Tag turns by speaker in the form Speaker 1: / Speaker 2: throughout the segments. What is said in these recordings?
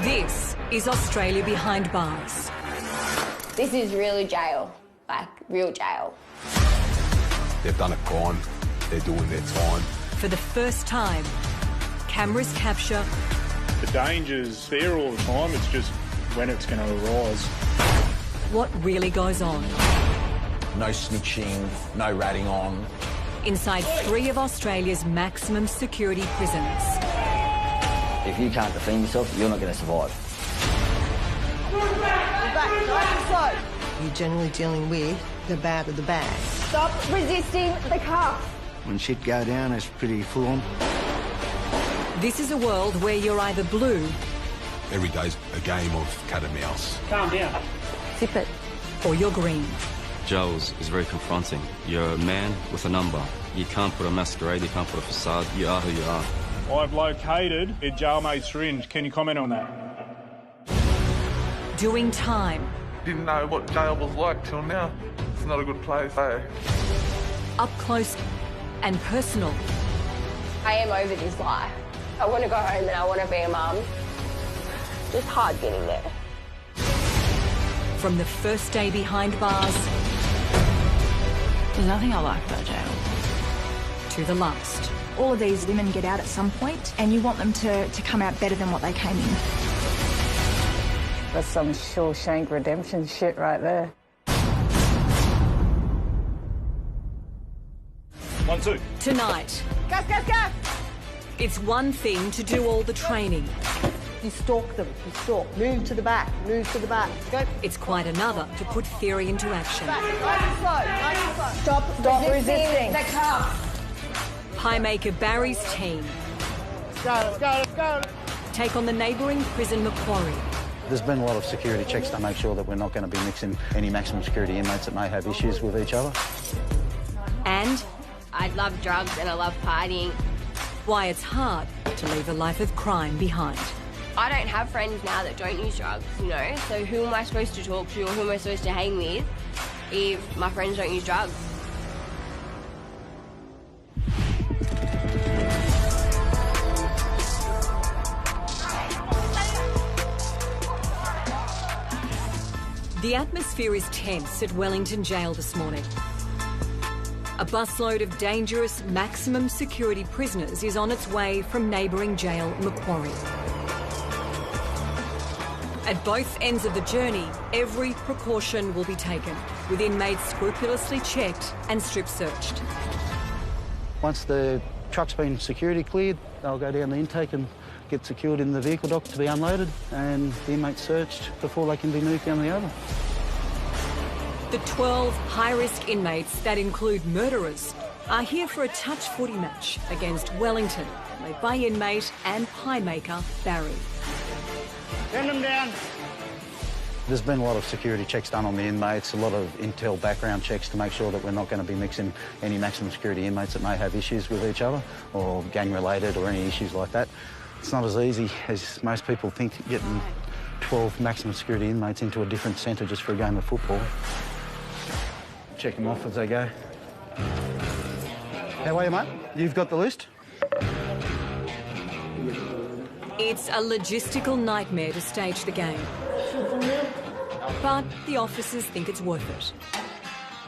Speaker 1: This is Australia Behind Bars.
Speaker 2: This is really jail, like real jail.
Speaker 3: They've done a crime, they're doing their time.
Speaker 1: For the first time, cameras capture
Speaker 4: The danger's there all the time, it's just when it's going to arise.
Speaker 1: what really goes on
Speaker 5: No snitching, no ratting on.
Speaker 1: inside 3 of Australia's maximum security prisons.
Speaker 6: If you can't defend yourself, you're not going to survive.
Speaker 7: You're generally dealing with the bad of the bad.
Speaker 2: Stop resisting the cuffs.
Speaker 8: When shit go down, it's pretty full on.
Speaker 1: This is a world where you're either blue
Speaker 3: Every day's a game of cat and mouse.
Speaker 4: Calm down.
Speaker 2: Zip it.
Speaker 1: or you're green.
Speaker 9: Jail is very confronting. You're a man with a number. You can't put a masquerade, you can't put a facade. You are who you are.
Speaker 4: I've located a jailmate syringe. Can you comment on that?
Speaker 1: Doing time,
Speaker 10: Didn't know what jail was like till now. It's not a good place, eh?
Speaker 1: up close and personal.
Speaker 2: I am over this life. I want to go home and I want to be a mum. Just hard getting there.
Speaker 1: From the first day behind bars
Speaker 11: There's nothing I like about jail.
Speaker 1: to the last.
Speaker 11: All of these women get out at some point and you want them to come out better than what they came in.
Speaker 7: That's some Shawshank Redemption shit right there.
Speaker 4: 1, 2.
Speaker 1: Tonight,
Speaker 7: Go, go, go!
Speaker 1: it's one thing to do all the training.
Speaker 7: You stalk them, you stalk. Move to the back, move to the back. Go.
Speaker 1: It's quite another to put theory into action.
Speaker 7: Nice and slow, nice and slow.
Speaker 2: Stop resisting the cuffs.
Speaker 1: Highmaker Barry's team
Speaker 7: Go, let's go, let's go.
Speaker 1: take on the neighbouring prison Macquarie.
Speaker 8: There's been a lot of security checks to make sure that we're not going to be mixing any maximum security inmates that may have issues with each other.
Speaker 1: And
Speaker 2: I love drugs and I love partying.
Speaker 1: why it's hard to leave a life of crime behind.
Speaker 2: I don't have friends now that don't use drugs, you know? So who am I supposed to talk to or who am I supposed to hang with if my friends don't use drugs?
Speaker 1: The atmosphere is tense at Wellington Jail this morning. A busload of dangerous maximum security prisoners is on its way from neighbouring jail Macquarie. At both ends of the journey, every precaution will be taken, with inmates scrupulously checked and strip searched.
Speaker 8: Once the truck's been security cleared, they'll go down the intake and get secured in the vehicle dock to be unloaded and the inmates searched before they can be moved down the other.
Speaker 1: The 12 high-risk inmates, that include murderers, are here for a touch footy match against Wellington, led by inmate and highmaker Barry.
Speaker 7: Send them down.
Speaker 8: There's been a lot of security checks done on the inmates, a lot of intel background checks to make sure that we're not going to be mixing any maximum security inmates that may have issues with each other or gang-related or any issues like that. It's not as easy as most people think, getting 12 maximum security inmates into a different centre just for a game of football. Check them off as they go. How are you, mate? You've got the list?
Speaker 1: It's a logistical nightmare to stage the game. But the officers think it's worth it.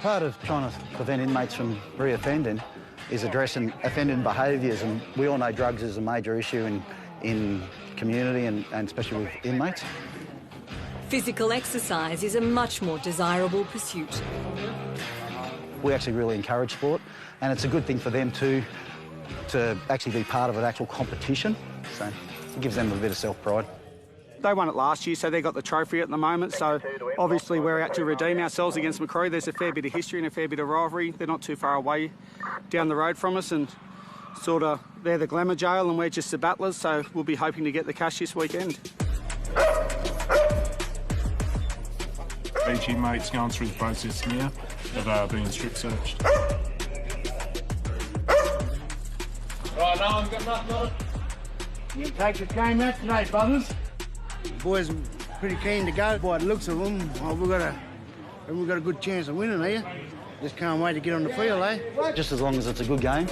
Speaker 8: Part of trying to prevent inmates from reoffending is addressing offending behaviours, and we all know drugs is a major issue in community and especially with inmates.
Speaker 1: Physical exercise is a much more desirable pursuit.
Speaker 8: We actually really encourage sport, and it's a good thing for them too to actually be part of an actual competition. So it gives them a bit of self-pride.
Speaker 12: They won it last year, so they got the trophy at the moment. So obviously we're out to redeem ourselves against Macquarie. There's a fair bit of history and a fair bit of rivalry. They're not too far away down the road from us, and sort of they're the glamour jail and we're just the battlers. So we'll be hoping to get the cash this weekend.
Speaker 4: Each inmate's going through the process now of being strip searched.
Speaker 7: Right, no one's got nothing on it. You can take the game out today, brothers. The boys are pretty keen to go. By the looks of them, we've got a good chance of winning here. Just can't wait to get on the field, eh?
Speaker 8: Just as long as it's a good game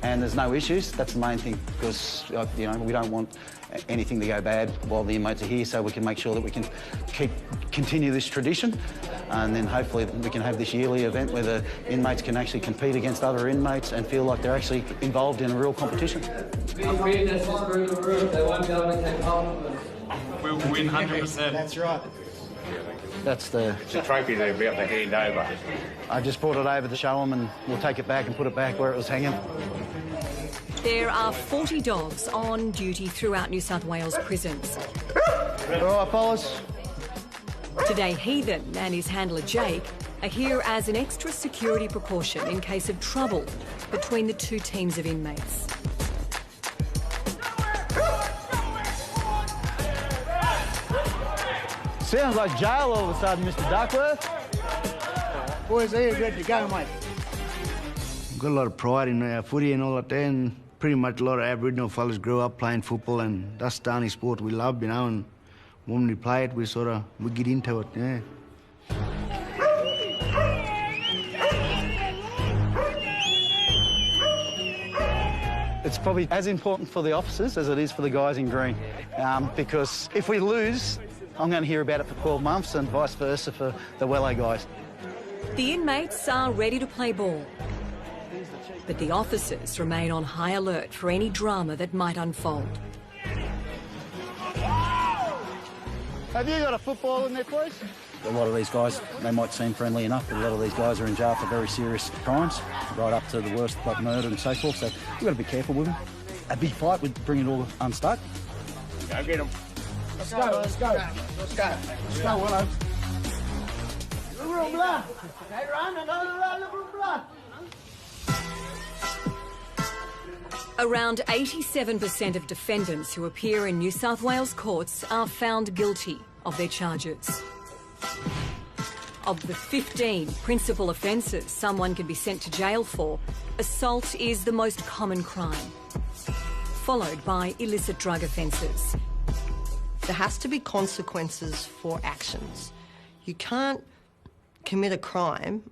Speaker 8: and there's no issues. That's the main thing, because you know, we don't want anything to go bad while the inmates are here, so we can make sure that we can continue this tradition, and then hopefully we can have this yearly event where the inmates can actually compete against other inmates and feel like they're actually involved in a real competition.
Speaker 13: We'll win 100%.
Speaker 7: That's right.
Speaker 8: That's the
Speaker 7: trophy they're about to hand over.
Speaker 8: I just brought it over to show them, and we'll take it back and put it back where it was hanging.
Speaker 1: There are 40 dogs on duty throughout New South Wales prisons.
Speaker 8: All right, fellas.
Speaker 1: Today, Heathen and his handler Jake are here as an extra security precaution in case of trouble between the two teams of inmates.
Speaker 8: Sounds like jail all of a sudden, Mr. Duckworth.
Speaker 7: Boys, are you ready to go, mate? We've got a lot of pride in our footy and all that there, and pretty much a lot of Aboriginal fellas grew up playing football, and that's the only sport we love, you know, and when we play it, we get into it, yeah.
Speaker 8: It's probably as important for the officers as it is for the guys in green, because if we lose, I'm going to hear about it for 12 months and vice versa for the Wello guys.
Speaker 1: The inmates are ready to play ball, but the officers remain on high alert for any drama that might unfold.
Speaker 8: Have you got a football in there, please? A lot of these guys, they might seem friendly enough, but a lot of these guys are in jail for very serious crimes, right up to the worst, like murder and so forth, so you've got to be careful with them. A big fight would bring it all unstuck.
Speaker 7: Go get them. Let's go, let's go. Let's go. Let's go, Willow. Liberal blood. Okay, run, another liberal blood.
Speaker 1: Around 87% of defendants who appear in New South Wales courts are found guilty of their charges. Of the 15 principal offences someone can be sent to jail for, assault is the most common crime, followed by illicit drug offences.
Speaker 14: There has to be consequences for actions. You can't commit a crime,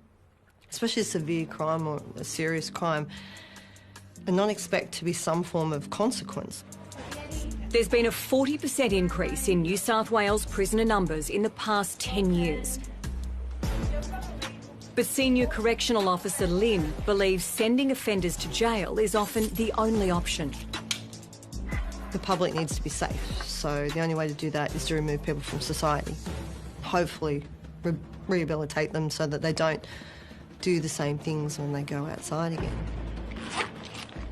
Speaker 14: especially a severe crime or a serious crime, and not expect to be some form of consequence.
Speaker 1: There's been a 40% increase in New South Wales prisoner numbers in the past 10 years. But Senior Correctional Officer Lynn believes sending offenders to jail is often the only option.
Speaker 14: The public needs to be safe, so the only way to do that is to remove people from society. Hopefully rehabilitate them so that they don't do the same things when they go outside again.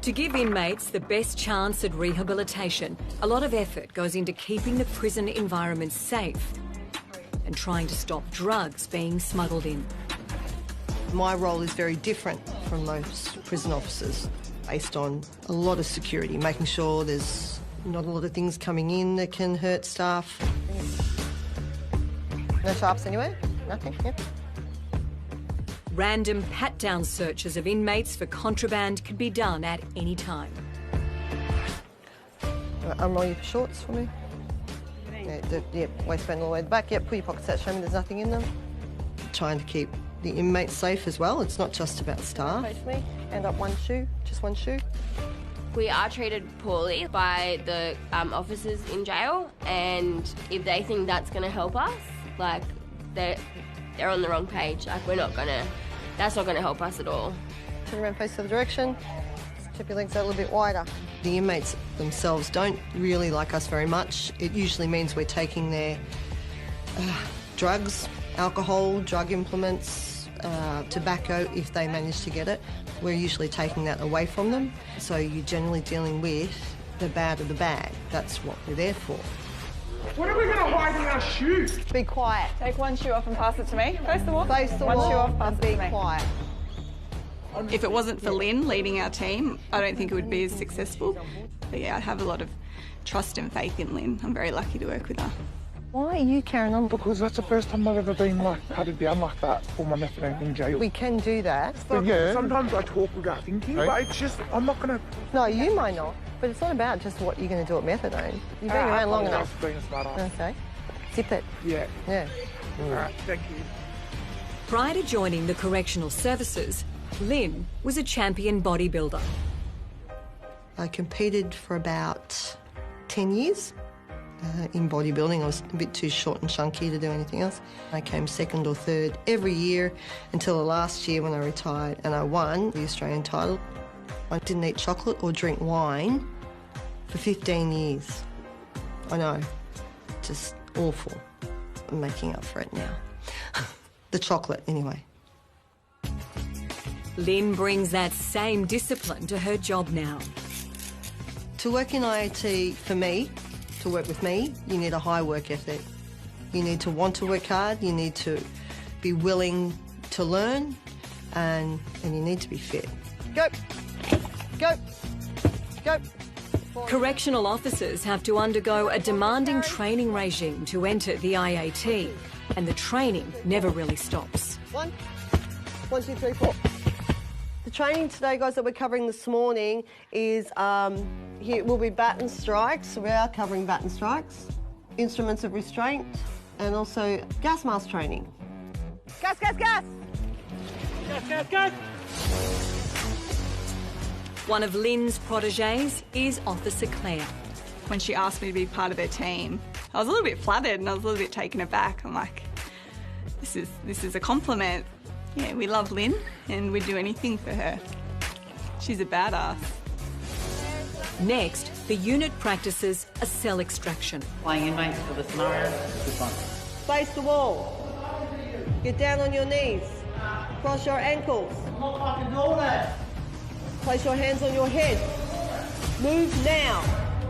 Speaker 1: To give inmates the best chance at rehabilitation, a lot of effort goes into keeping the prison environment safe and trying to stop drugs being smuggled in.
Speaker 14: My role is very different from most prison officers, based on a lot of security, making sure there's not a lot of things coming in that can hurt staff. No sharps anywhere? Nothing? Yep.
Speaker 1: Random pat-down searches of inmates for contraband can be done at any time.
Speaker 14: Unroll your shorts for me. Yep, waistband all the way to the back. Yep, pull your pockets out, show me there's nothing in them. Trying to keep the inmates safe as well. It's not just about staff. Face me, hand up one shoe, just one shoe.
Speaker 2: We are treated poorly by the officers in jail, and if they think that's going to help us, like, they're on the wrong page. Like, that's not going to help us at all.
Speaker 14: Turn around, face the other direction. Tip your legs out a little bit wider. The inmates themselves don't really like us very much. It usually means we're taking their drugs, alcohol, drug implements, tobacco, if they manage to get it. We're usually taking that away from them. So you're generally dealing with the bad of the bag. That's what we're there for.
Speaker 10: When are we going to hide in our shoes?
Speaker 11: Be quiet. Take one shoe off and pass it to me. Face the wall. Face the
Speaker 14: wall.
Speaker 11: One shoe off, pass it to me.
Speaker 14: Be quiet.
Speaker 15: If it wasn't for Lynn leading our team, I don't think it would be as successful. But yeah, I have a lot of trust and faith in Lynn. I'm very lucky to work with her.
Speaker 14: Why are you carrying on?
Speaker 10: Because that's the first time I've ever been patted down like that for my methadone in jail.
Speaker 14: We can do that.
Speaker 10: But yeah. Sometimes I talk without thinking, but it's just, I'm not going to...
Speaker 14: No, you might not. But it's not about just what you're going to do at methadone. You've been around long enough. Okay. Zip it.
Speaker 10: Yeah.
Speaker 14: Yeah.
Speaker 10: All right, thank you.
Speaker 1: Prior to joining the correctional services, Lynn was a champion bodybuilder.
Speaker 14: I competed for about 10 years in bodybuilding. I was a bit too short and chunky to do anything else. I came second or third every year until the last year when I retired, and I won the Australian title. I didn't eat chocolate or drink wine for 15 years. I know, just awful. I'm making up for it now. The chocolate, anyway.
Speaker 1: Lynn brings that same discipline to her job now.
Speaker 14: To work in IAT, for me, to work with me, you need a high work ethic. You need to want to work hard, you need to be willing to learn, and you need to be fit. Go! Go! Go!
Speaker 1: Correctional officers have to undergo a demanding training regime to enter the IAT, and the training never really stops.
Speaker 14: 1, 2, 3, 4. The training today, guys, that we're covering this morning is, here will be baton strikes. So we are covering baton strikes, instruments of restraint, and also gas mask training. Gas, gas, gas! Gas, gas, gas!
Speaker 1: One of Lynn's protégés is Officer Claire.
Speaker 15: When she asked me to be part of her team, I was a little bit flattered and I was a little bit taken aback. I'm like, this is a compliment. Yeah, we love Lynn and we'd do anything for her. She's a badass.
Speaker 1: Next, the unit practices a cell extraction.
Speaker 13: Playing inmates for the scenario. Good one.
Speaker 14: Face the wall. Get down on your knees. Cross your ankles.
Speaker 13: I can do that.
Speaker 14: Place your hands on your head. Move now.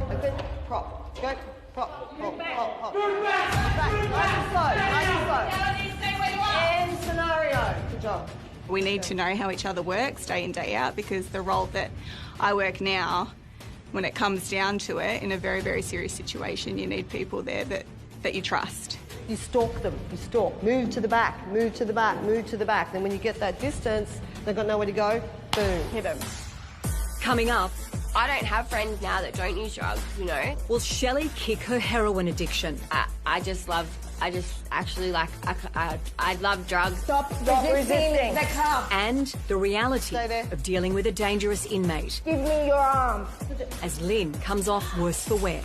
Speaker 14: Open, prop. Go, prop, prop, prop, prop. Back, nice and slow, And scenario. Good job.
Speaker 15: We need to know how each other works day in, day out, because the role that I work now, when it comes down to it, in a very, very serious situation, you need people there that you trust.
Speaker 14: You stalk them, you stalk. Move to the back, move to the back, move to the back. Then when you get that distance, they've got nowhere to go, boom.
Speaker 15: Hit them.
Speaker 1: Coming up,
Speaker 2: I don't have friends now that don't use drugs, you know.
Speaker 1: will Shelley kick her heroin addiction?
Speaker 2: I love drugs.
Speaker 14: Stop resisting.
Speaker 2: The cuff.
Speaker 1: And the reality of dealing with a dangerous inmate.
Speaker 14: Give me your arm.
Speaker 1: As Lynn comes off worse for wear.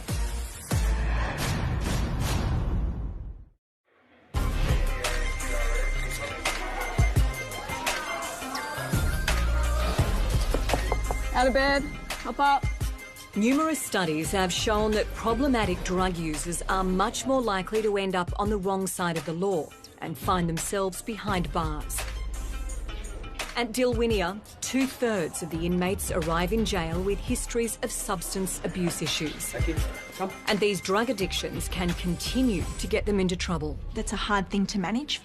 Speaker 15: Out of bed, hop up.
Speaker 1: Numerous studies have shown that problematic drug users are much more likely to end up on the wrong side of the law and find themselves behind bars. At Dilwinia, 2/3 of the inmates arrive in jail with histories of substance abuse issues. And these drug addictions can continue to get them into trouble.
Speaker 11: That's a hard thing to manage.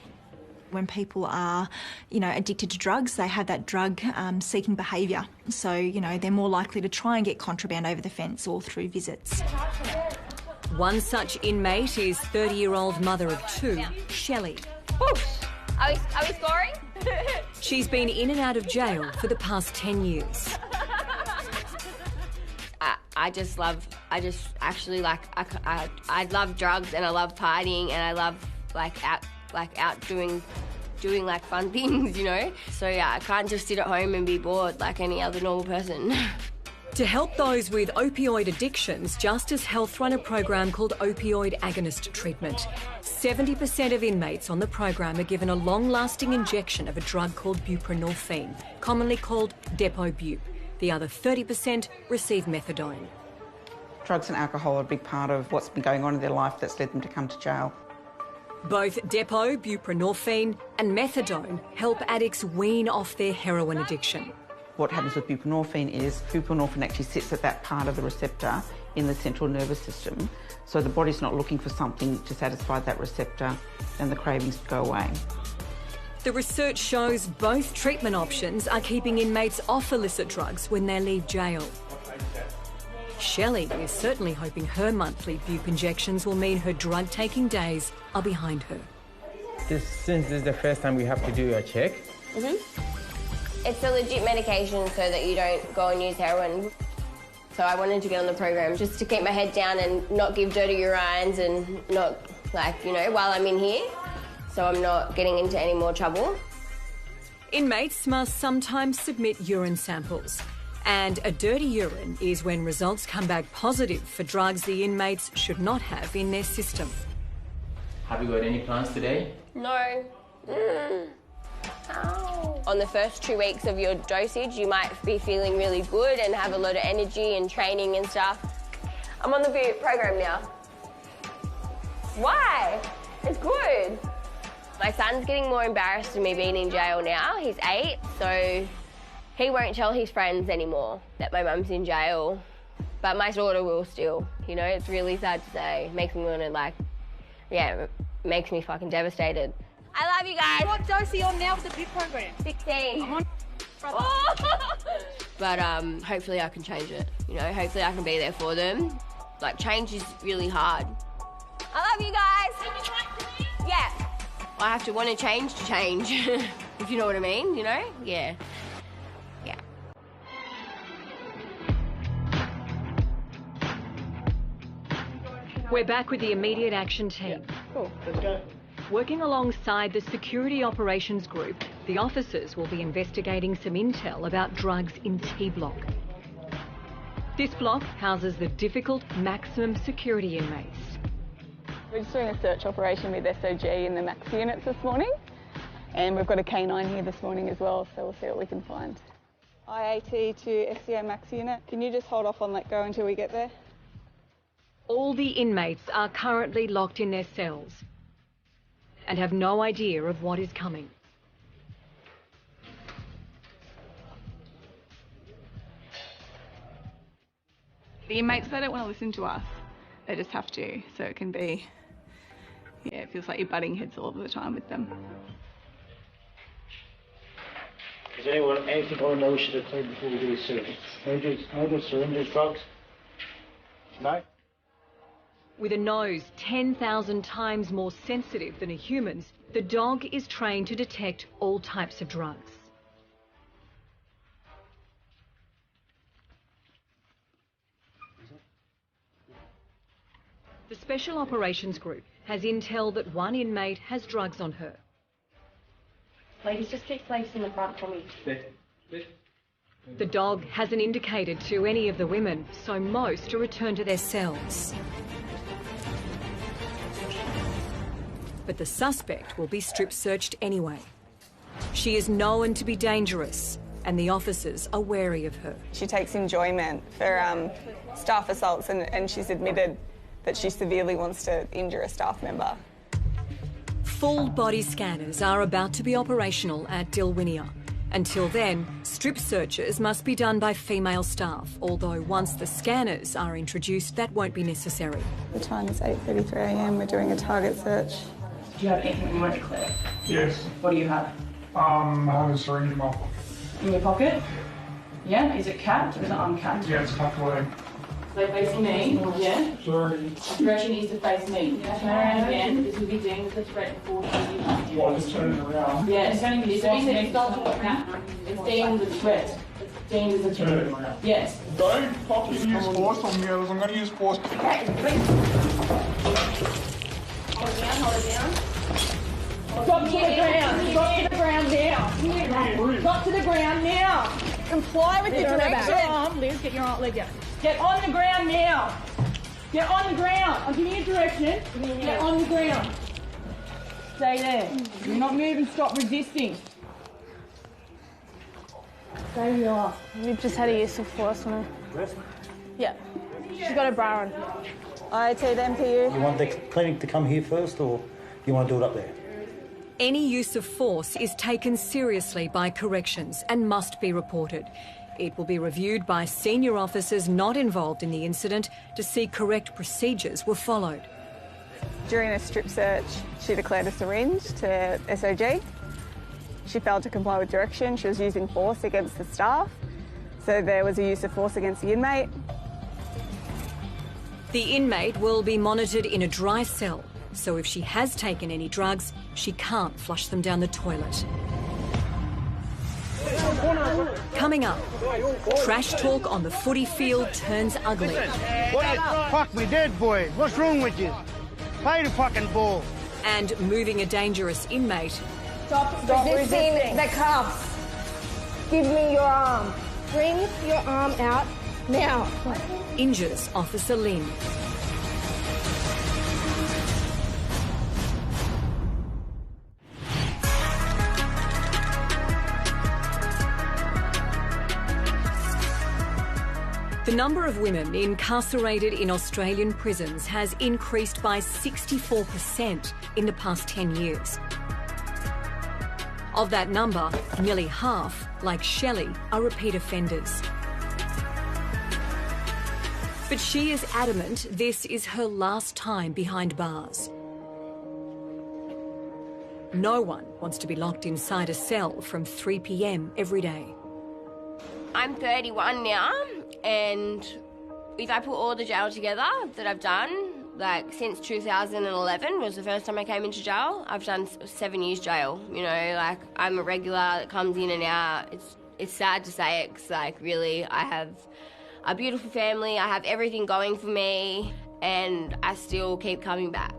Speaker 11: When people are, addicted to drugs, they have that drug-seeking behaviour. So, they're more likely to try and get contraband over the fence or through visits.
Speaker 1: One such inmate is 30-year-old mother of 2, Shelley.
Speaker 2: Are we scoring?
Speaker 1: She's been in and out of jail for the past 10 years.
Speaker 2: I love drugs and I love partying and I love out doing fun things, you know? So yeah, I can't just sit at home and be bored like any other normal person.
Speaker 1: To help those with opioid addictions, Justice Health run a program called Opioid Agonist Treatment. 70% of inmates on the program are given a long-lasting injection of a drug called buprenorphine, commonly called Depo-Bup. The other 30% receive methadone.
Speaker 13: Drugs and alcohol are a big part of what's been going on in their life that's led them to come to jail.
Speaker 1: Both Depo, buprenorphine and methadone help addicts wean off their heroin addiction.
Speaker 13: What happens with buprenorphine is buprenorphine actually sits at that part of the receptor in the central nervous system, so the body's not looking for something to satisfy that receptor and the cravings go away.
Speaker 1: The research shows both treatment options are keeping inmates off illicit drugs when they leave jail. Shelley is certainly hoping her monthly Bup injections will mean her drug-taking days are behind her.
Speaker 16: Since this is the first time we have to do a check.
Speaker 2: It's a legit medication so that you don't go and use heroin. So I wanted to get on the program just to keep my head down and not give dirty urines and not, while I'm in here, so I'm not getting into any more trouble.
Speaker 1: Inmates must sometimes submit urine samples. And a dirty urine is when results come back positive for drugs the inmates should not have in their system.
Speaker 16: Have you got any plans today?
Speaker 2: No. Ow. On the first 2 weeks of your dosage, you might be feeling really good and have a lot of energy and training and stuff. I'm on the program now. Why? It's good. My son's getting more embarrassed of me being in jail now. He's 8, so he won't tell his friends anymore that my mum's in jail. But my daughter will still. You know, it's really sad to say. Makes me want to, like, yeah, makes me fucking devastated. I love you guys.
Speaker 17: What dose are you on now with the PIP program?
Speaker 2: 16.
Speaker 17: I'm on, brother.
Speaker 2: But hopefully I can change it. You know, hopefully I can be there for them. Like, change is really hard. I love you guys. Yeah. I have to want to change, if you know what I mean, you know? Yeah. Yeah.
Speaker 1: We're back with the immediate action team.
Speaker 12: Cool, let's go.
Speaker 1: Working alongside the Security Operations Group, the officers will be investigating some intel about drugs in T Block. This block houses the difficult maximum security inmates.
Speaker 18: We're just doing a search operation with SOG in the max units this morning, and we've got a K9 here this morning as well, so we'll see what we can find. IAT to SCO max unit, can you just hold off on let go until we get there?
Speaker 1: All the inmates are currently locked in their cells and have no idea of what is coming.
Speaker 15: The inmates, they don't want to listen to us. They just have to, so it can be, yeah, it feels like you're butting heads all of the time with them.
Speaker 19: Is anyone anything on the we should have cleaned before we do this search? Needles, syringes, drugs? No?
Speaker 1: With a nose 10,000 times more sensitive than a human's, the dog is trained to detect all types of drugs. The Special Operations Group has intel that one inmate has drugs on her.
Speaker 2: Ladies, just keep place in the front for me.
Speaker 1: The dog hasn't indicated to any of the women, so most are returned to their cells. But the suspect will be strip searched anyway. She is known to be dangerous, and the officers are wary of her.
Speaker 18: She takes enjoyment for staff assaults, and she's admitted that she severely wants to injure a staff member.
Speaker 1: Full body scanners are about to be operational at Dilwinia. Until then, strip searches must be done by female staff, although once the scanners are introduced, that won't be necessary.
Speaker 18: The time is 8:33 a.m. We're doing a target search.
Speaker 17: Do you have anything you want to declare?
Speaker 10: Yes.
Speaker 17: What do you have?
Speaker 10: I have a syringe in my pocket.
Speaker 17: In your pocket? Yeah? Is it capped or is it uncapped?
Speaker 10: Yeah, it's capped away.
Speaker 17: So facing me, yeah?
Speaker 10: Sorry.
Speaker 17: Direction is to face me. Turn around again. This will be deemed as a threat before you.
Speaker 10: Well, just turn it around.
Speaker 17: Yeah, it's deemed as a threat. It's deemed as a
Speaker 10: Turn it
Speaker 17: threat.
Speaker 10: around.
Speaker 17: Yes.
Speaker 10: Don't fucking use force on me, or I'm going to use force.
Speaker 17: Okay, please. Hold it down, hold it down. Drop to the ground. Drop to the ground now. Drop to the ground now.
Speaker 18: Comply with the direction.
Speaker 17: Get your arm, Liz. Get your arm, leg down. Get on the ground now. Get on the ground. I'm giving you direction. Get on the ground. Stay there. You're not moving. Stop resisting. Stay where you are.
Speaker 20: We've just had a use of force on her. Yeah. She's got a bra on.
Speaker 18: IAT to MPU.
Speaker 19: You want the clinic to come here first, or you want to do it up there?
Speaker 1: Any use of force is taken seriously by corrections and must be reported. It will be reviewed by senior officers not involved in the incident to see correct procedures were followed.
Speaker 18: During a strip search, she declared a syringe to SOG. She failed to comply with direction. She was using force against the staff. So there was a use of force against the inmate.
Speaker 1: The inmate will be monitored in a dry cell, so if she has taken any drugs, she can't flush them down the toilet. Coming up, trash talk on the footy field turns ugly.
Speaker 7: Fuck me dead, boys. What's wrong with you? Play the fucking ball.
Speaker 1: And moving a dangerous inmate.
Speaker 20: Stop resisting the cuffs. Give me your arm. Bring your arm out now.
Speaker 1: Injures Officer Lynn. The number of women incarcerated in Australian prisons has increased by 64% in the past 10 years. Of that number, nearly half, like Shelley, are repeat offenders. But she is adamant this is her last time behind bars. No one wants to be locked inside a cell from 3 p.m. every day.
Speaker 2: I'm 31 now, and if I put all the jail together that I've done, like since 2011 was the first time I came into jail, I've done 7 years jail. You know, like I'm a regular that comes in and out. It's sad to say it, because like really I have a beautiful family, I have everything going for me, and I still keep coming back.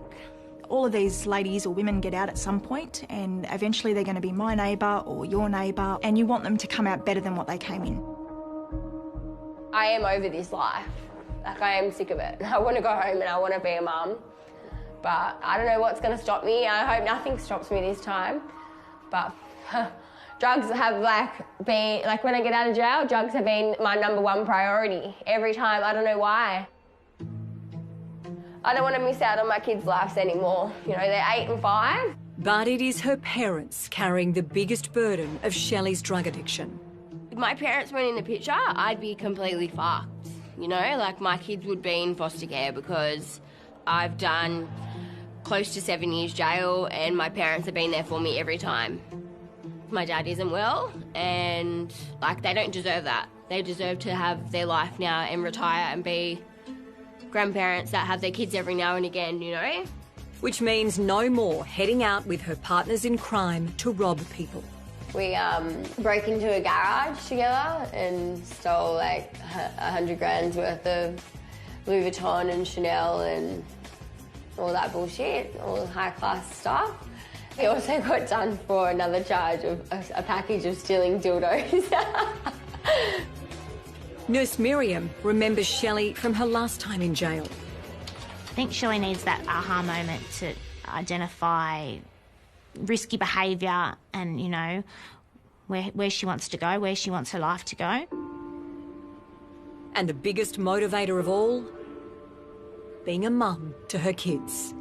Speaker 11: All of these ladies or women get out at some point, and eventually they're going to be my neighbour or your neighbour, and you want them to come out better than what they came in.
Speaker 2: I am over this life. Like, I am sick of it. I want to go home and I want to be a mum. But I don't know what's going to stop me. I hope nothing stops me this time. But drugs have been, when I get out of jail, drugs have been my #1 priority every time. I don't know why. I don't want to miss out on my kids' lives anymore. You know, they're 8 and 5.
Speaker 1: But it is her parents carrying the biggest burden of Shelley's drug addiction.
Speaker 2: If my parents weren't in the picture, I'd be completely fucked. You know, like my kids would be in foster care because I've done close to 7 years jail and my parents have been there for me every time. My dad isn't well and they don't deserve that. They deserve to have their life now and retire and be grandparents that have their kids every now and again, you know?
Speaker 1: Which means no more heading out with her partners in crime to rob people.
Speaker 2: We broke into a garage together and stole 100 grand's worth of Louis Vuitton and Chanel and all that bullshit, all high-class stuff. He also got done for another charge of a package of stealing dildos.
Speaker 1: Nurse Miriam remembers Shelley from her last time in jail.
Speaker 21: I think Shelley needs that aha moment to identify risky behaviour and, you know, where she wants to go, where she wants her life to go.
Speaker 1: And the biggest motivator of all, being a mum to her kids.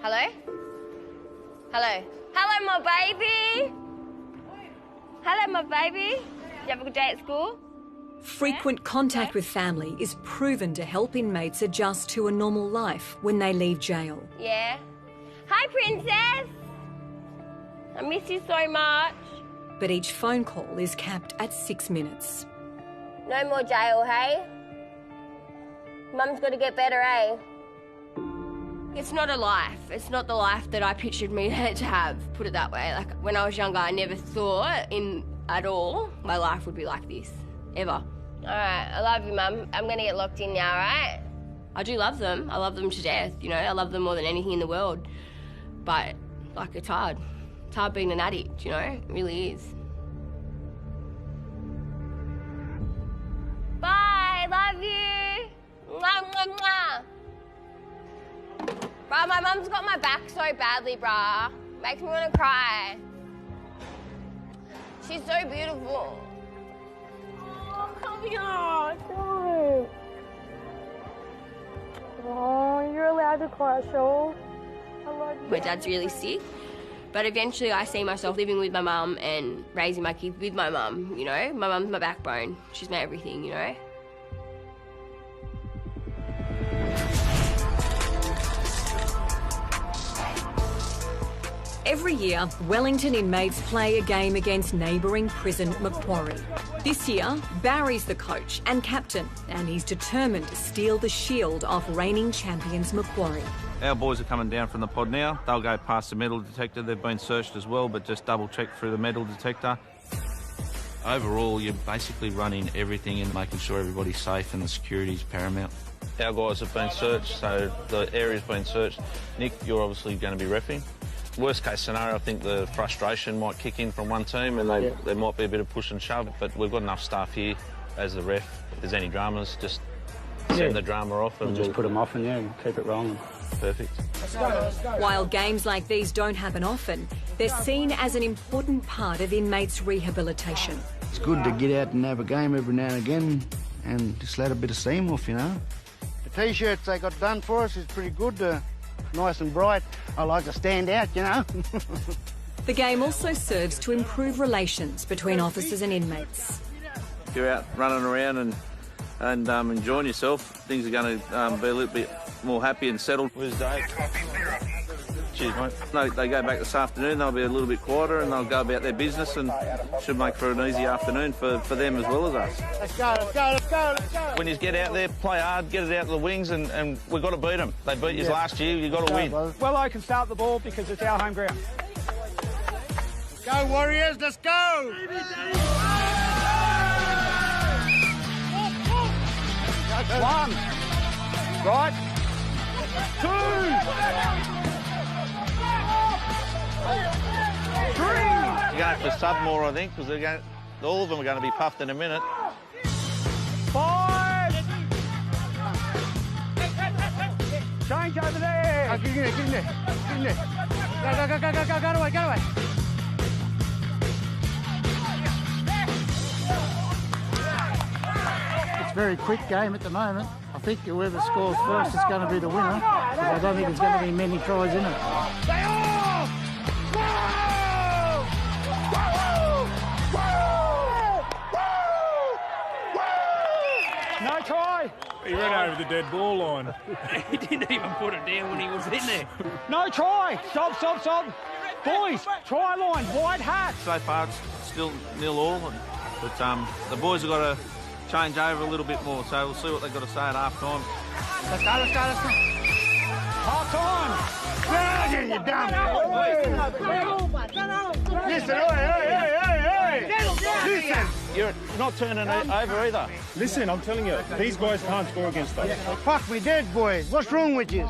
Speaker 2: Hello? Hello? Hello, my baby! Hello, my baby! Did you have a good day at school?
Speaker 1: Frequent contact with family is proven to help inmates adjust to a normal life when they leave jail.
Speaker 2: Yeah. Hi, Princess! I miss you so much.
Speaker 1: But each phone call is capped at 6 minutes.
Speaker 2: No more jail, hey? Mum's got to get better, eh? It's not a life. It's not the life that I pictured me to have, put it that way. Like, when I was younger, I never thought at all my life would be like this. Ever. All right, I love you, Mum. I'm going to get locked in now, all right? I do love them. I love them to death, you know. I love them more than anything in the world. But, it's hard. It's hard being an addict, you know. It really is. Bye. Love you. Mwah, mwah, mwah. Bruh, my mum's got my back so badly, bruh. Makes me want to cry. She's so beautiful. Come here, no.
Speaker 20: Oh, you're allowed to cry, Shoal. I love you.
Speaker 2: My dad's really sick, but eventually I see myself living with my mum and raising my kids with my mum, you know? My mum's my backbone. She's my everything, you know?
Speaker 1: Every year, Wellington inmates play a game against neighbouring prison Macquarie. This year, Barry's the coach and captain, and he's determined to steal the shield off reigning champions Macquarie.
Speaker 22: Our boys are coming down from the pod now. They'll go past the metal detector. They've been searched as well, but just double-check through the metal detector. Overall, you're basically running everything and making sure everybody's safe and the security's paramount. our guys have been searched, so the area's been searched. Nick, you're obviously going to be reffing. Worst case scenario, I think the frustration might kick in from one team and there might be a bit of push and shove, but we've got enough staff here as the ref. If there's any dramas, just send the drama off and
Speaker 8: we'll just put them off and keep it rolling.
Speaker 22: Perfect.
Speaker 1: While games like these don't happen often, they're seen as an important part of inmates' rehabilitation.
Speaker 7: It's good to get out and have a game every now and again and just let a bit of steam off, you know. The T-shirts they got done for us is pretty good, nice and bright. I like to stand out, you know.
Speaker 1: The game also serves to improve relations between officers and inmates.
Speaker 22: If you're out running around and enjoying yourself, things are going to be a little bit more happy and settled. Where's Dave? Cheers, mate. No, they go back this afternoon, they'll be a little bit quieter and they'll go about their business and should make for an easy afternoon for them as well as us.
Speaker 7: Let's go, let's go, let's go, let's go.
Speaker 22: When you get out there, play hard, get it out of the wings and we've got to beat them. They beat you last year, you've got to win.
Speaker 12: Wello can start the ball because it's our home ground.
Speaker 7: Go Warriors, let's go!
Speaker 12: One. Right. Two. Three.
Speaker 22: You're going to have to sub more, I think, because all of them are going to be puffed in a minute.
Speaker 12: 5. Change over there.
Speaker 7: Get in there, get in there, get in there. Go away, go away.
Speaker 5: It's a very quick game at the moment. I think whoever scores first is going to be the winner, but I don't think there's going to be many tries in it.
Speaker 12: No try.
Speaker 4: He ran over the dead ball line.
Speaker 6: He didn't even put it down when he was in there.
Speaker 12: No try. Stop. Boys, try line, white hat.
Speaker 22: So far, it's still 0-0, but the boys have got to change over a little bit more, so we'll see what they've got to say at half-time.
Speaker 7: Let's go.
Speaker 12: Half-time.
Speaker 7: You're done. Listen, Listen.
Speaker 22: You're not turning it over either.
Speaker 4: Listen, I'm telling you, these guys can't score against us.
Speaker 7: Fuck me dead, boys. What's wrong with you?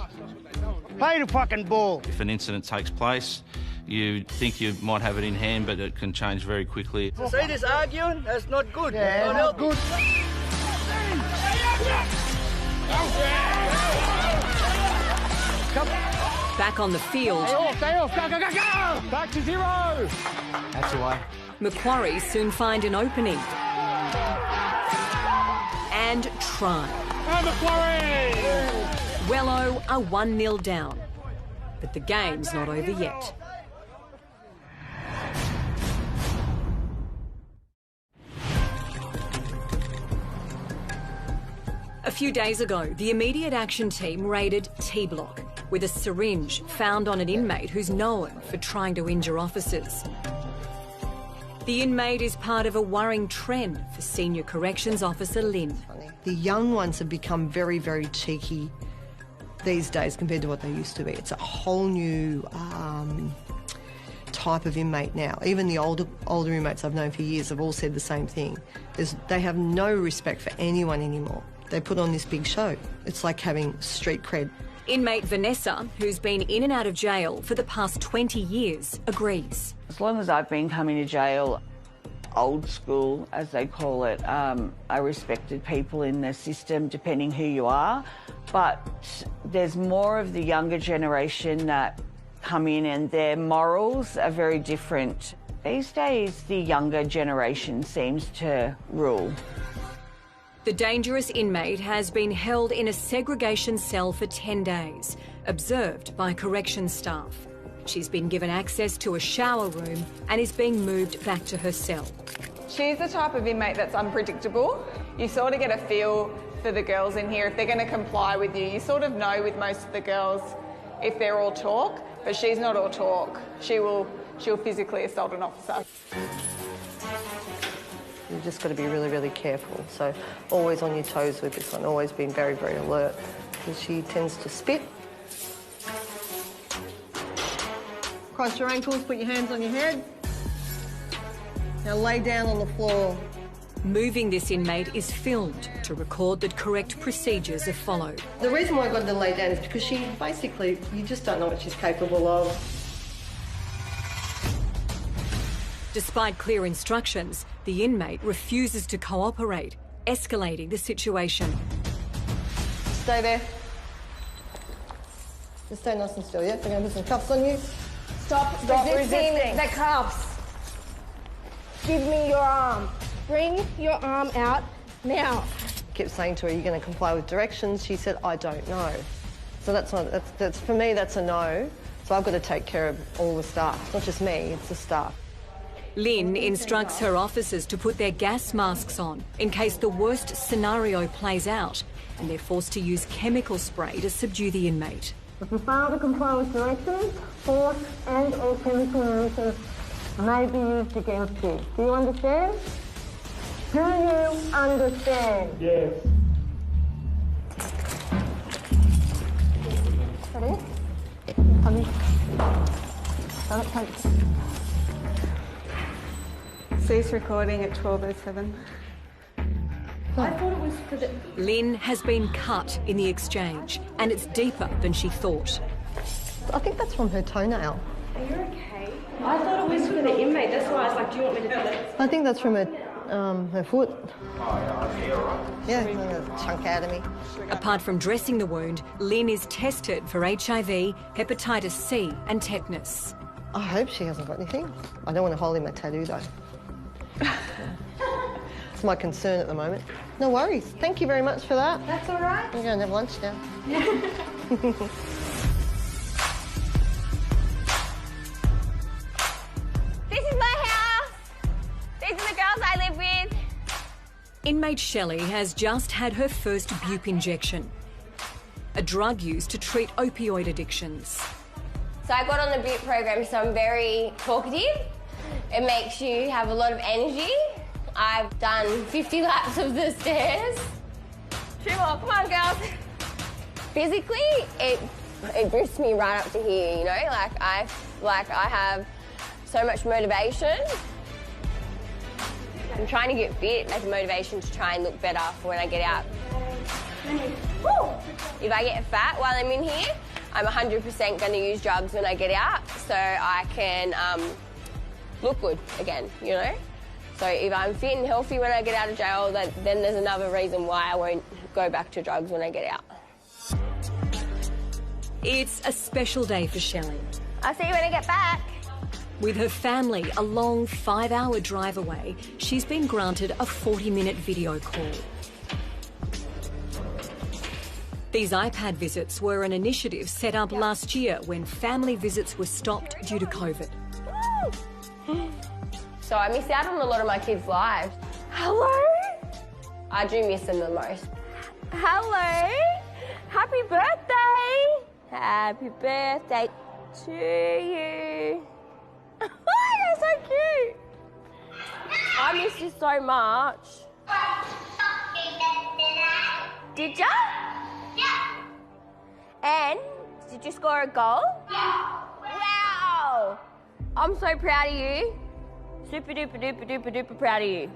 Speaker 7: Play the fucking ball.
Speaker 22: If an incident takes place, you think you might have it in hand, but it can change very quickly.
Speaker 7: See this arguing? That's not good. Yeah, not good.
Speaker 1: Back on the field.
Speaker 12: Stay off. Go. Back to 0.
Speaker 7: That's the way.
Speaker 1: Macquarie soon find an opening. And try.
Speaker 12: Macquarie!
Speaker 1: Wello are 1-0 down. But the game's not over yet. A few days ago, the immediate action team raided T-Block with a syringe found on an inmate who's known for trying to injure officers. The inmate is part of a worrying trend for Senior Corrections Officer Lynn.
Speaker 14: The young ones have become very, very cheeky these days compared to what they used to be. It's a whole new type of inmate now. Even the older inmates I've known for years have all said the same thing. They have no respect for anyone anymore. They put on this big show. It's like having street cred.
Speaker 1: Inmate Vanessa, who's been in and out of jail for the past 20 years, agrees.
Speaker 23: As long as I've been coming to jail, old school, as they call it, I respected people in the system, depending who you are. But there's more of the younger generation that come in and their morals are very different. These days, the younger generation seems to rule.
Speaker 1: The dangerous inmate has been held in a segregation cell for 10 days, observed by corrections staff. She's been given access to a shower room and is being moved back to her cell.
Speaker 15: She's the type of inmate that's unpredictable. You sort of get a feel for the girls in here if they're going to comply with you. You sort of know with most of the girls if they're all talk, but she's not all talk. She'll physically assault an officer.
Speaker 14: You've just got to be really, really careful. So always on your toes with this one, always being very, very alert because she tends to spit. Cross your ankles, put your hands on your head. Now lay down on the floor
Speaker 1: Moving this inmate is filmed to record that correct procedures are followed.
Speaker 14: The reason why I got her to lay down is because she basically, you just don't know what she's capable of.
Speaker 1: Despite clear instructions, the inmate refuses to cooperate, escalating the situation.
Speaker 14: Stay there. Just stay nice and still, yeah? We're going to put some cuffs on you.
Speaker 20: Stop resisting the cuffs. Give me your arm. Bring your arm out now.
Speaker 14: Kept saying to her, "Are you going to comply with directions?" She said, "I don't know." So that's for me, that's a no. So I've got to take care of all the staff. It's not just me, it's the staff.
Speaker 1: Lynn instructs her officers to put their gas masks on in case the worst scenario plays out and they're forced to use chemical spray to subdue the inmate.
Speaker 20: If you fail to comply with directions, force and or chemical measures may be used against you. Do you understand? Do you understand?
Speaker 19: Yes.
Speaker 20: Ready? Come in.
Speaker 15: Cease recording at 12:07.
Speaker 20: I thought it was for the...
Speaker 1: Lynn has been cut in the exchange, and it's deeper than she thought.
Speaker 14: I think that's from her toenail.
Speaker 20: Are you okay? I thought it was for the inmate. That's why I was like, do you want me to cut it?
Speaker 14: I think that's from her foot. Yeah, a chunk out of me.
Speaker 1: Apart from dressing the wound, Lynn is tested for HIV, hepatitis C and tetanus.
Speaker 14: I hope she hasn't got anything. I don't want to hold in my tattoo though. It's my concern at the moment. No worries. Thank you very much for that.
Speaker 20: That's all right.
Speaker 14: We're going to have lunch now.
Speaker 2: This is my house. These are the girls I live with.
Speaker 1: Inmate Shelley has just had her first Bupe injection, a drug used to treat opioid addictions.
Speaker 2: So I got on the Bupe program, so I'm very talkative. It makes you have a lot of energy. I've done 50 laps of the stairs. 2 more, come on girls. Physically, it boosts me right up to here, you know? I have so much motivation. I'm trying to get fit, make a motivation to try and look better for when I get out. If I get fat while I'm in here, I'm 100% going to use drugs when I get out so I can look good again, you know? So if I'm fit and healthy when I get out of jail, then there's another reason why I won't go back to drugs when I get out.
Speaker 1: It's a special day for Shelley.
Speaker 2: I'll see you when I get back.
Speaker 1: With her family a long 5-hour drive away, she's been granted a 40-minute video call. These iPad visits were an initiative set up last year when family visits were stopped due to COVID.
Speaker 2: So I miss out on a lot of my kids' lives. Hello? I do miss them the most. Hello? Happy birthday! Happy birthday to you. You're so cute. I miss you so much. Did ya? Yeah. And did you score a goal? Yeah. Wow! I'm so proud of you. Super duper duper duper duper proud of you.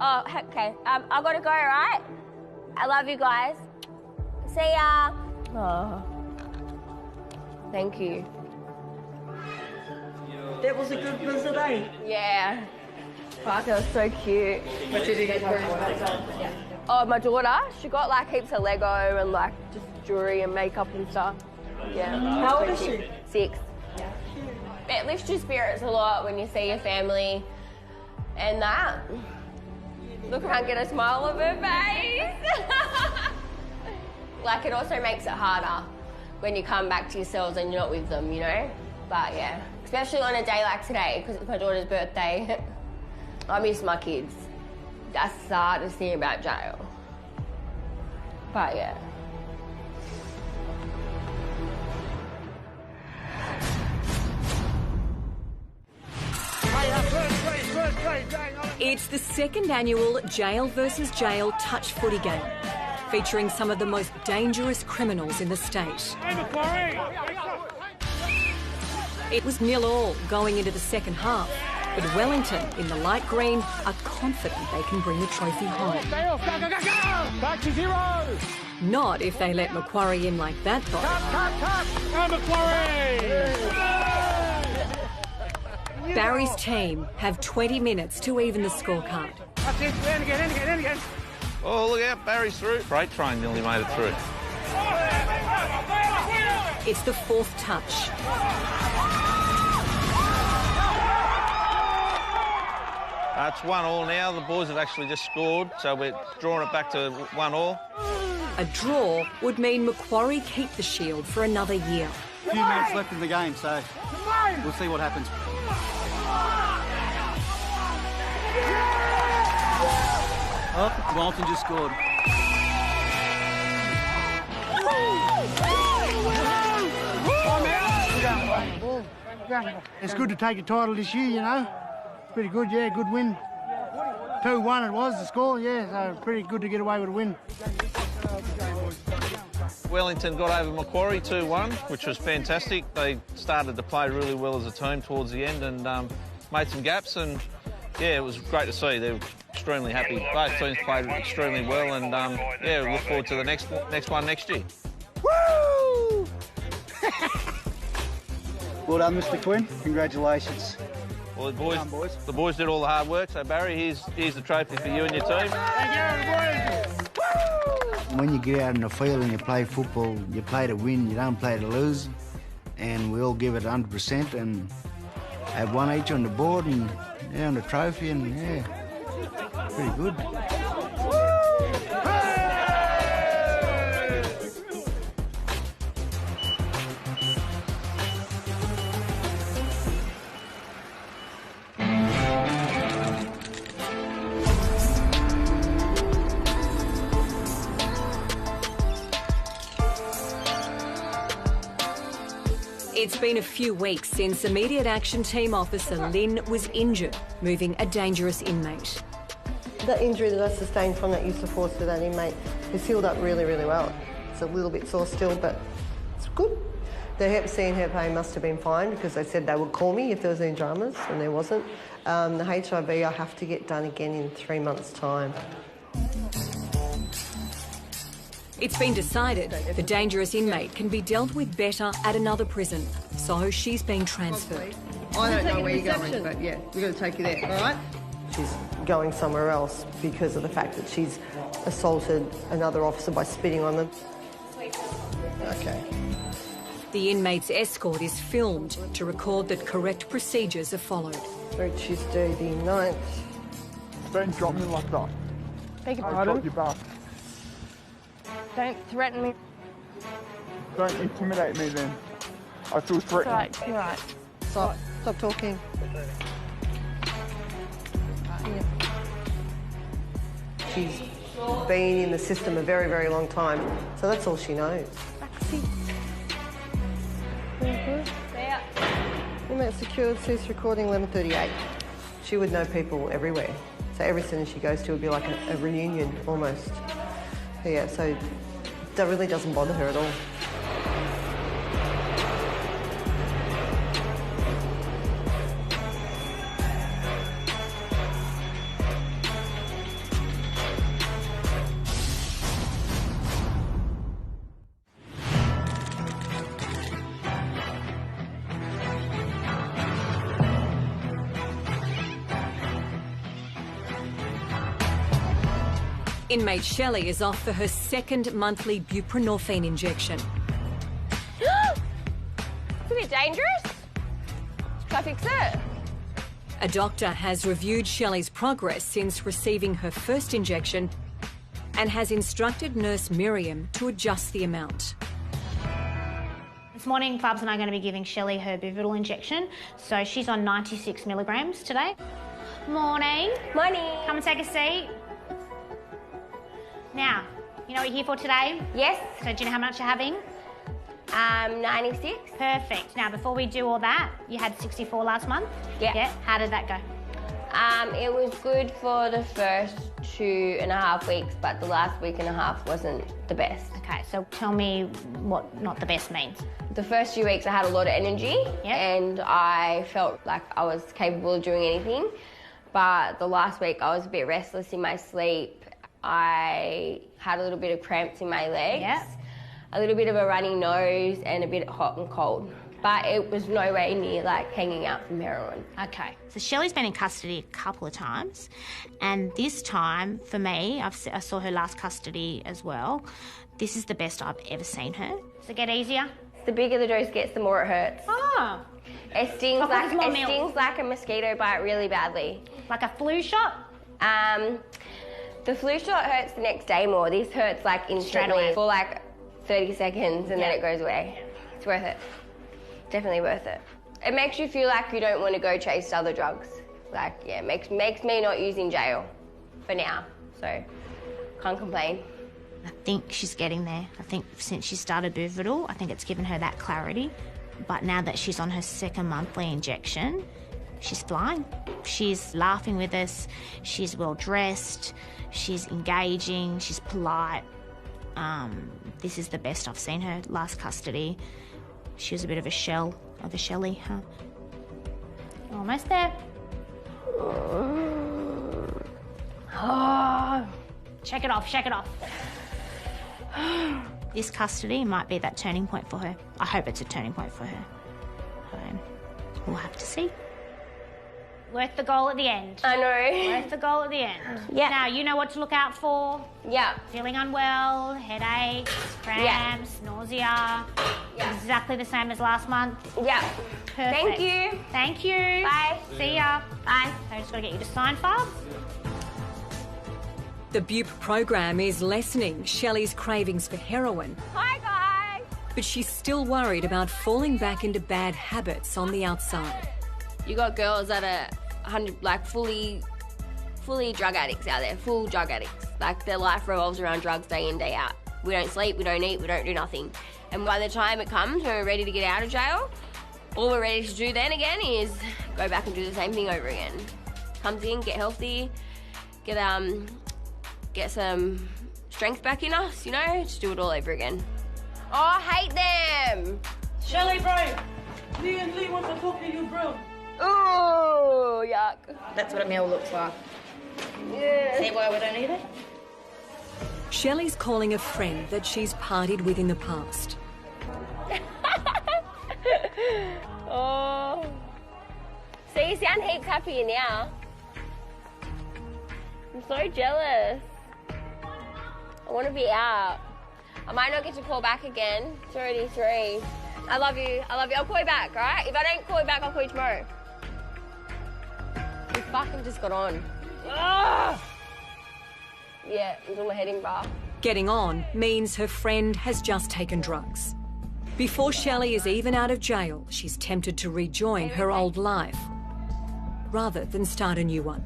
Speaker 2: Oh, okay. I gotta go, right? I love you guys. See ya. Oh. Thank you.
Speaker 20: That was a good visit, eh?
Speaker 2: Yeah. Fuck, that was so cute.
Speaker 20: What did you get for yeah.
Speaker 2: Oh, my daughter, she got like heaps of Lego and like just jewellery and makeup and stuff. Yeah.
Speaker 20: How old is she?
Speaker 2: 6. Yeah. It lifts your spirits a lot when you see your family and that. Look around, get a smile on her face. Like it also makes it harder when you come back to yourselves and you're not with them, you know? But yeah, especially on a day like today because it's my daughter's birthday. I miss my kids. That's the hardest thing about jail. But yeah.
Speaker 1: It's the second annual Jail vs Jail touch footy game, featuring some of the most dangerous criminals in the state. It was 0-0 going into the second half. But Wellington, in the light green, are confident they can bring the trophy home.
Speaker 17: Stay off, go, go, go, go! Back to 0!
Speaker 1: Not if they let Macquarie in like that, though.
Speaker 17: Go, Macquarie!
Speaker 1: Barry's team have 20 minutes to even the scorecard.
Speaker 17: That's it, in again.
Speaker 22: Oh, look out, Barry's through. Freight train nearly made it through.
Speaker 1: It's the fourth touch.
Speaker 22: It's 1-1 now. The boys have actually just scored, so we're drawing it back to 1-1.
Speaker 1: A draw would mean Macquarie keep the shield for another year.
Speaker 8: A few minutes left in the game, so we'll see what happens. Oh, Wellington just scored.
Speaker 5: It's good to take a title this year, you know. Pretty good, yeah, good win. 2-1 it was, the score, yeah, so pretty good to get away with a win.
Speaker 22: Wellington got over Macquarie 2-1, which was fantastic. They started to play really well as a team towards the end and made some gaps, and yeah, it was great to see. They were extremely happy. Both teams played extremely well, and yeah, we look forward to the next one next year.
Speaker 8: Woo! Well done, Mr. Quinn. Congratulations.
Speaker 22: Well, the boys did all the hard work. So Barry, here's the trophy for you and your team.
Speaker 7: When you get out in the field and you play football, you play to win, you don't play to lose. And we all give it 100% and have one each on the board and on the trophy, and yeah, pretty good.
Speaker 1: It's been a few weeks since Immediate Action Team Officer Lynn was injured, moving a dangerous inmate.
Speaker 14: That injury that I sustained from that use of force with that inmate has healed up really, really well. It's a little bit sore still, but it's good. The Hep C and Hep A must have been fine because they said they would call me if there was any dramas, and there wasn't. The HIV I have to get done again in 3 months' time.
Speaker 1: It's been decided the dangerous inmate can be dealt with better at another prison, so she's been transferred.
Speaker 14: I don't know where you're going, but yeah, we're going to take you there, all right? She's going somewhere else because of the fact that she's assaulted another officer by spitting on them. Okay.
Speaker 1: The inmate's escort is filmed to record that correct procedures are followed.
Speaker 14: So Tuesday the 9th.
Speaker 17: Don't drop me like that.
Speaker 20: Beg your
Speaker 17: I'll
Speaker 20: pardon?
Speaker 17: drop you back.
Speaker 20: Don't threaten me.
Speaker 17: Don't intimidate me then. I feel threatened.
Speaker 20: Right, you're right.
Speaker 14: Stop talking. Yeah. She's been in the system a very, very long time, so that's all she knows. Inmate secured, cease recording 11:38. She would know people everywhere, so every sentence she goes to would be like a reunion almost. Yeah, so that really doesn't bother her at all.
Speaker 1: Inmate Shelley is off for her second monthly buprenorphine injection.
Speaker 2: It's a bit dangerous. Can I fix it?
Speaker 1: A doctor has reviewed Shelley's progress since receiving her first injection and has instructed nurse Miriam to adjust the amount.
Speaker 21: This morning, Fabs and I are going to be giving Shelley her Buvidal injection. So she's on 96 milligrams today. Morning.
Speaker 2: Morning.
Speaker 21: Come and take a seat. Now, you know what you're here for today?
Speaker 2: Yes.
Speaker 21: So do you know how much you're having?
Speaker 2: 96.
Speaker 21: Perfect. Now, before we do all that, you had 64 last month?
Speaker 2: Yeah.
Speaker 21: Yeah. How did that go?
Speaker 2: It was good for the first 2.5 weeks, but the last week and a half wasn't the best.
Speaker 21: Okay, so tell me what not the best means.
Speaker 2: The first few weeks I had a lot of energy and I felt like I was capable of doing anything. But the last week I was a bit restless in my sleep. I had a little bit of cramps in my legs, a little bit of a runny nose and a bit hot and cold. But it was no way near like hanging out from heroin.
Speaker 21: Okay, so Shelley's been in custody a couple of times, and this time for me, I saw her last custody as well. This is the best I've ever seen her. Does it get easier?
Speaker 2: The bigger the dose gets, the more it hurts.
Speaker 21: Oh.
Speaker 2: It stings like a mosquito bite really badly.
Speaker 21: Like a flu shot?
Speaker 2: The flu shot hurts the next day more. This hurts like instantly for like 30 seconds and then it goes away. It's worth it. Definitely worth it. It makes you feel like you don't want to go chase other drugs. Like, yeah, makes me not using jail for now. So, can't complain.
Speaker 21: I think she's getting there. I think since she started Buvidal, I think it's given her that clarity. But now that she's on her second monthly injection, she's flying. She's laughing with us. She's well dressed. She's engaging. She's polite. This is the best I've seen her last custody. She was a bit of a shell of a Shelley, huh? Almost there. Oh. Shake it off, shake it off. This custody might be that turning point for her. I hope it's a turning point for her. We'll have to see. Worth the goal at the end.
Speaker 2: I know.
Speaker 21: Worth the goal at the end.
Speaker 2: Yeah.
Speaker 21: Now, you know what to look out for.
Speaker 2: Yeah.
Speaker 21: Feeling unwell, headaches, cramps, nausea. Yeah. Exactly the same as last month.
Speaker 2: Yeah.
Speaker 21: Perfect.
Speaker 2: Thank you.
Speaker 21: Thank you.
Speaker 2: Bye.
Speaker 21: See ya.
Speaker 2: Bye.
Speaker 21: I just got to get you to sign, Fab.
Speaker 1: The BUP program is lessening Shelley's cravings for heroin.
Speaker 2: Hi, guys.
Speaker 1: But she's still worried about falling back into bad habits on the outside.
Speaker 2: You got girls that are fully drug addicts out there, full drug addicts. Like their life revolves around drugs day in, day out. We don't sleep, we don't eat, we don't do nothing. And by the time it comes when we're ready to get out of jail, all we're ready to do then again is go back and do the same thing over again. Comes in, get healthy, get some strength back in us, you know, just do it all over again. Oh, I hate them!
Speaker 17: Shelley, bro! Lee and Lee want to talk to you, bro.
Speaker 2: Ooh, yuck.
Speaker 3: That's what a meal looks like.
Speaker 2: Yeah.
Speaker 3: See why we don't eat it?
Speaker 1: Shelley's calling a friend that she's partied with in the past.
Speaker 2: Oh. So you sound heaps happier now. I'm so jealous. I want to be out. I might not get to call back again. It's already 3. I love you. I love you. I'll call you back, all right? If I don't call you back, I'll call you tomorrow. We fucking just got on. Ah! Yeah, until my head in bar.
Speaker 1: Getting on means her friend has just taken drugs. Before Shelley is even out of jail, she's tempted to rejoin her old life rather than start a new one.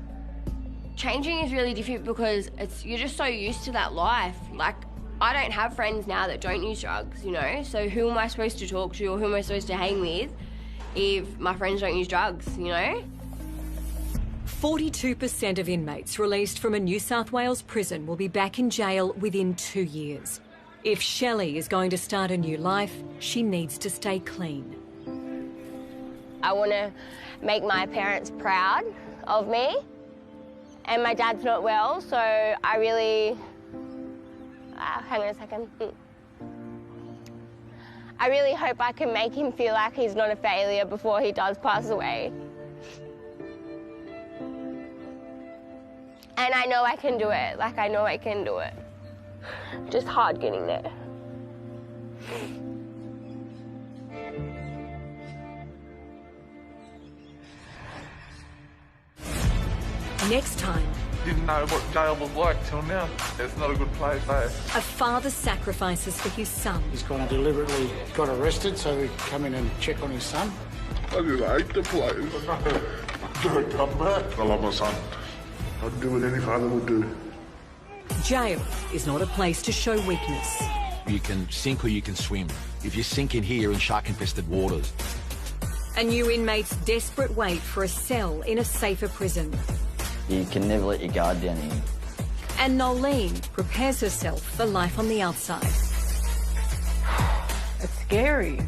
Speaker 2: Changing is really difficult because you're just so used to that life. Like, I don't have friends now that don't use drugs, you know? So who am I supposed to talk to or who am I supposed to hang with if my friends don't use drugs, you know?
Speaker 1: 42% of inmates released from a New South Wales prison will be back in jail within 2 years. If Shelley is going to start a new life, she needs to stay clean.
Speaker 2: I want to make my parents proud of me, and my dad's not well, so I really... hang on a second. I really hope I can make him feel like he's not a failure before he does pass away. And I know I can do it. Like, I know I can do it. Just hard getting there.
Speaker 1: Next time...
Speaker 10: Didn't know what jail was like till now. It's not a good place, eh?
Speaker 1: A father sacrifices for his son.
Speaker 5: He's gone and deliberately got arrested so we come in and check on his son.
Speaker 9: I just hate the place. Don't come back. I love my son. I'd do what any father would do.
Speaker 1: Jail is not a place to show weakness.
Speaker 13: You can sink or you can swim. If you sink in here, you're in shark-infested waters.
Speaker 1: A new inmate's desperate wait for a cell in a safer prison.
Speaker 13: You can never let your guard down here.
Speaker 1: And Nolene prepares herself for life on the outside.
Speaker 16: It's scary.